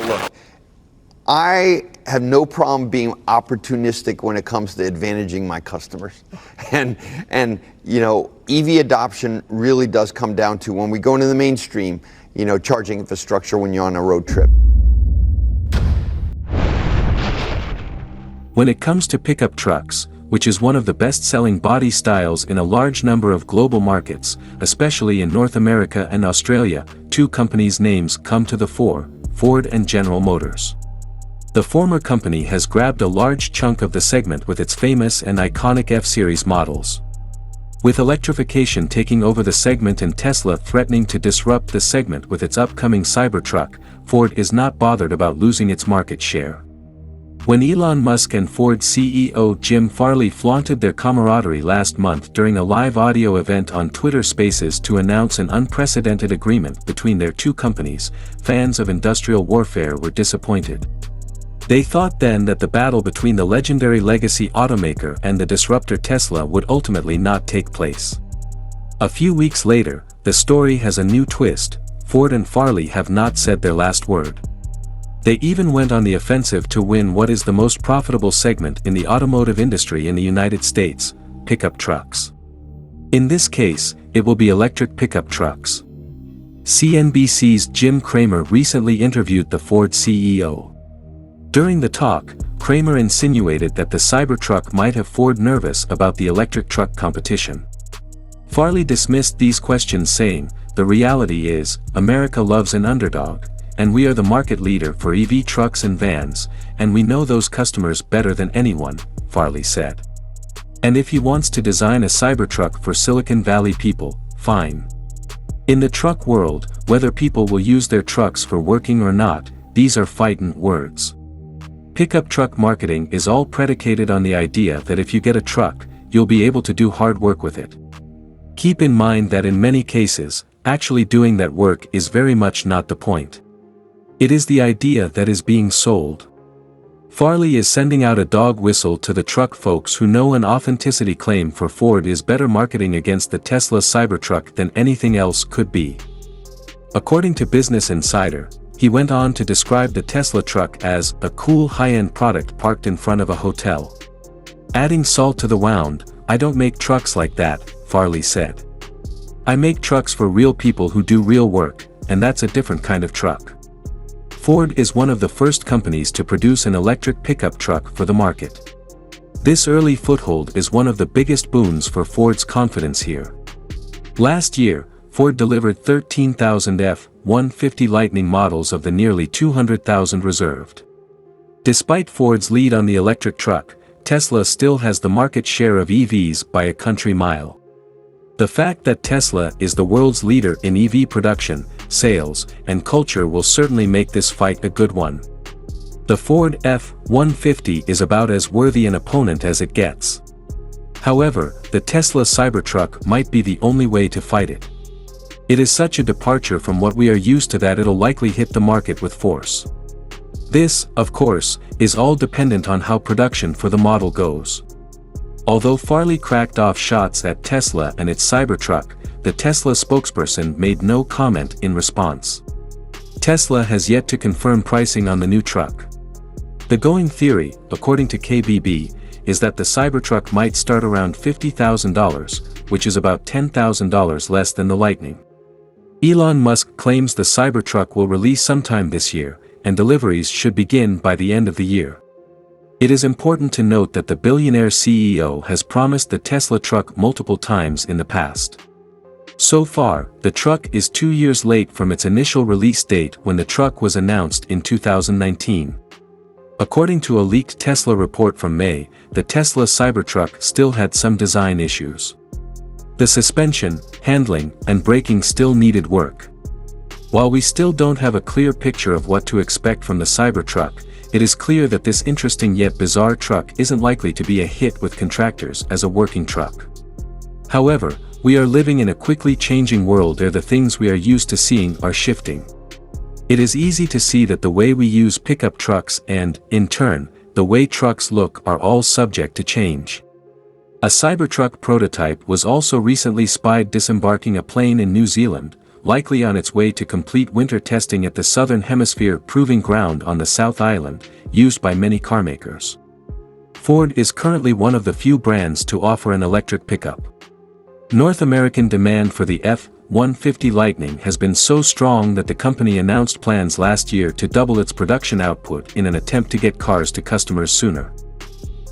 Look, I have no problem being opportunistic when it comes to advantaging my customers. And EV adoption really does come down to when we go into the mainstream, charging infrastructure when you're on a road trip. When it comes to pickup trucks, which is one of the best-selling body styles in a large number of global markets, especially in North America and Australia, two companies' names come to the fore: Ford and General Motors. The former company has grabbed a large chunk of the segment with its famous and iconic F-Series models. With electrification taking over the segment and Tesla threatening to disrupt the segment with its upcoming Cybertruck, Ford is not bothered about losing its market share. When Elon Musk and Ford CEO Jim Farley flaunted their camaraderie last month during a live audio event on Twitter Spaces to announce an unprecedented agreement between their two companies, fans of industrial warfare were disappointed. They thought then that the battle between the legendary legacy automaker and the disruptor Tesla would ultimately not take place. A few weeks later, the story has a new twist. Ford and Farley have not said their last word. They even went on the offensive to win what is the most profitable segment in the automotive industry in the United States: pickup trucks. In this case, it will be electric pickup trucks. CNBC's Jim Cramer recently interviewed the Ford CEO. During the talk, Cramer insinuated that the Cybertruck might have Ford nervous about the electric truck competition. Farley dismissed these questions, saying, "The reality is, America loves an underdog, and we are the market leader for EV trucks and vans, and we know those customers better than anyone," Farley said. And if he wants to design a Cybertruck for Silicon Valley people, fine. In the truck world, whether people will use their trucks for working or not, these are fightin' words. Pickup truck marketing is all predicated on the idea that if you get a truck, you'll be able to do hard work with it. Keep in mind that in many cases, actually doing that work is very much not the point. It is the idea that is being sold. Farley is sending out a dog whistle to the truck folks who know an authenticity claim for Ford is better marketing against the Tesla Cybertruck than anything else could be. According to Business Insider, he went on to describe the Tesla truck as a cool high-end product parked in front of a hotel. Adding salt to the wound, "I don't make trucks like that," Farley said. "I make trucks for real people who do real work, and that's a different kind of truck." Ford is one of the first companies to produce an electric pickup truck for the market. This early foothold is one of the biggest boons for Ford's confidence here. Last year, Ford delivered 13,000 F-150 Lightning models of the nearly 200,000 reserved. Despite Ford's lead on the electric truck, Tesla still has the market share of EVs by a country mile. The fact that Tesla is the world's leader in EV production, sales, and culture will certainly make this fight a good one. The Ford F-150 is about as worthy an opponent as it gets. However, the Tesla Cybertruck might be the only way to fight it. It is such a departure from what we are used to that it'll likely hit the market with force. This, of course, is all dependent on how production for the model goes. Although Farley cracked off shots at Tesla and its Cybertruck, the Tesla spokesperson made no comment in response. Tesla has yet to confirm pricing on the new truck. The going theory, according to KBB, is that the Cybertruck might start around $50,000, which is about $10,000 less than the Lightning. Elon Musk claims the Cybertruck will release sometime this year, and deliveries should begin by the end of the year. It is important to note that the billionaire CEO has promised the Tesla truck multiple times in the past. So far, the truck is 2 years late from its initial release date when the truck was announced in 2019. According to a leaked Tesla report from May, the Tesla Cybertruck still had some design issues. The suspension, handling, and braking still needed work. While we still don't have a clear picture of what to expect from the Cybertruck, it is clear that this interesting yet bizarre truck isn't likely to be a hit with contractors as a working truck. However, we are living in a quickly changing world where the things we are used to seeing are shifting. It is easy to see that the way we use pickup trucks and, in turn, the way trucks look are all subject to change. A Cybertruck prototype was also recently spied disembarking a plane in New Zealand, likely on its way to complete winter testing at the Southern Hemisphere Proving Ground on the South Island, used by many carmakers. Ford is currently one of the few brands to offer an electric pickup. North American demand for the F-150 Lightning has been so strong that the company announced plans last year to double its production output in an attempt to get cars to customers sooner.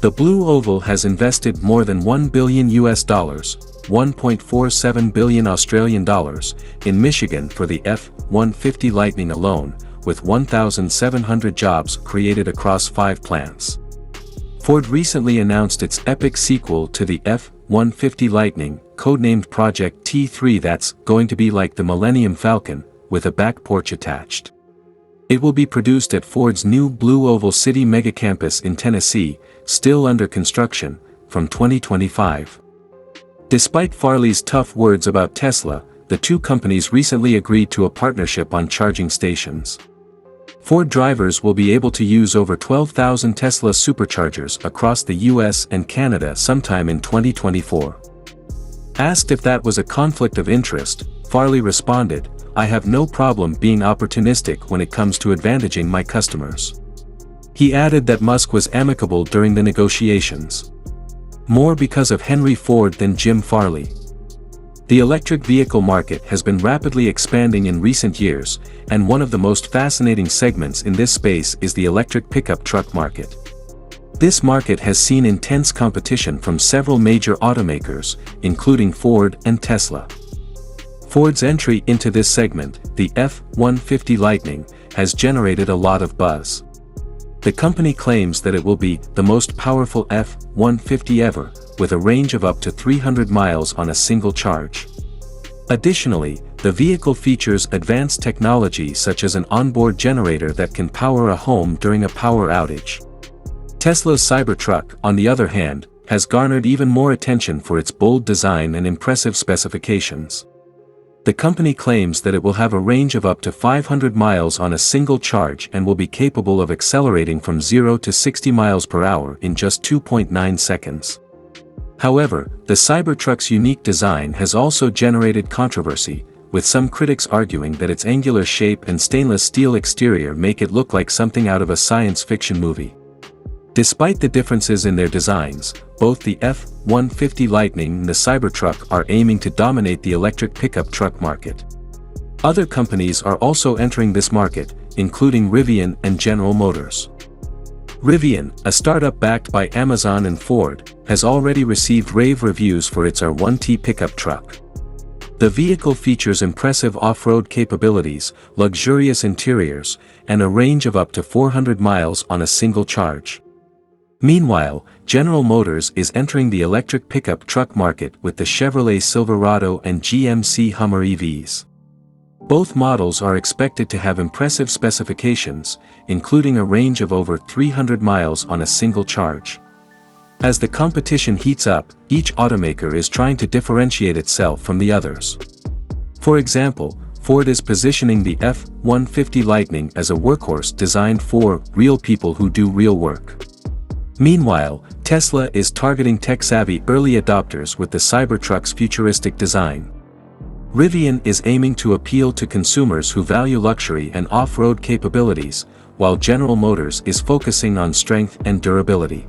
The Blue Oval has invested more than $1 billion $1.47 billion Australian dollars, in Michigan for the F-150 Lightning alone, with 1,700 jobs created across 5 plants. Ford recently announced its epic sequel to the F-150 Lightning, codenamed Project T3, that's going to be like the Millennium Falcon, with a back porch attached. It will be produced at Ford's new Blue Oval City megacampus in Tennessee, still under construction, from 2025. Despite Farley's tough words about Tesla, the two companies recently agreed to a partnership on charging stations. Ford drivers will be able to use over 12,000 Tesla superchargers across the US and Canada sometime in 2024. Asked if that was a conflict of interest, Farley responded, "I have no problem being opportunistic when it comes to advantaging my customers." He added that Musk was amicable during the negotiations. More because of Henry Ford than Jim Farley. The electric vehicle market has been rapidly expanding in recent years, and one of the most fascinating segments in this space is the electric pickup truck market. This market has seen intense competition from several major automakers, including Ford and Tesla. Ford's entry into this segment, the F-150 Lightning, has generated a lot of buzz. The company claims that it will be the most powerful F-150 ever, with a range of up to 300 miles on a single charge. Additionally, the vehicle features advanced technology such as an onboard generator that can power a home during a power outage. Tesla's Cybertruck, on the other hand, has garnered even more attention for its bold design and impressive specifications. The company claims that it will have a range of up to 500 miles on a single charge and will be capable of accelerating from 0 to 60 miles per hour in just 2.9 seconds. However, the Cybertruck's unique design has also generated controversy, with some critics arguing that its angular shape and stainless steel exterior make it look like something out of a science fiction movie. Despite the differences in their designs, both the F-150 Lightning and the Cybertruck are aiming to dominate the electric pickup truck market. Other companies are also entering this market, including Rivian and General Motors. Rivian, a startup backed by Amazon and Ford, has already received rave reviews for its R1T pickup truck. The vehicle features impressive off-road capabilities, luxurious interiors, and a range of up to 400 miles on a single charge. Meanwhile, General Motors is entering the electric pickup truck market with the Chevrolet Silverado and GMC Hummer EVs. Both models are expected to have impressive specifications, including a range of over 300 miles on a single charge. As the competition heats up, each automaker is trying to differentiate itself from the others. For example, Ford is positioning the F-150 Lightning as a workhorse designed for real people who do real work. Meanwhile, Tesla is targeting tech-savvy early adopters with the Cybertruck's futuristic design. Rivian is aiming to appeal to consumers who value luxury and off-road capabilities, while General Motors is focusing on strength and durability.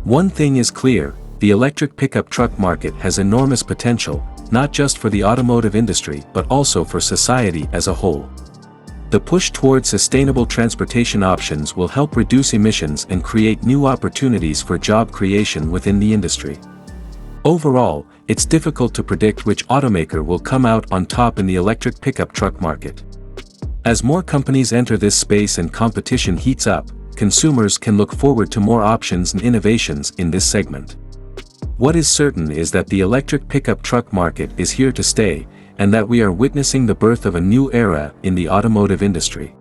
One thing is clear, the electric pickup truck market has enormous potential, not just for the automotive industry but also for society as a whole. The push toward sustainable transportation options will help reduce emissions and create new opportunities for job creation within the industry. Overall, it's difficult to predict which automaker will come out on top in the electric pickup truck market. As more companies enter this space and competition heats up, consumers can look forward to more options and innovations in this segment. What is certain is that the electric pickup truck market is here to stay, and that we are witnessing the birth of a new era in the automotive industry.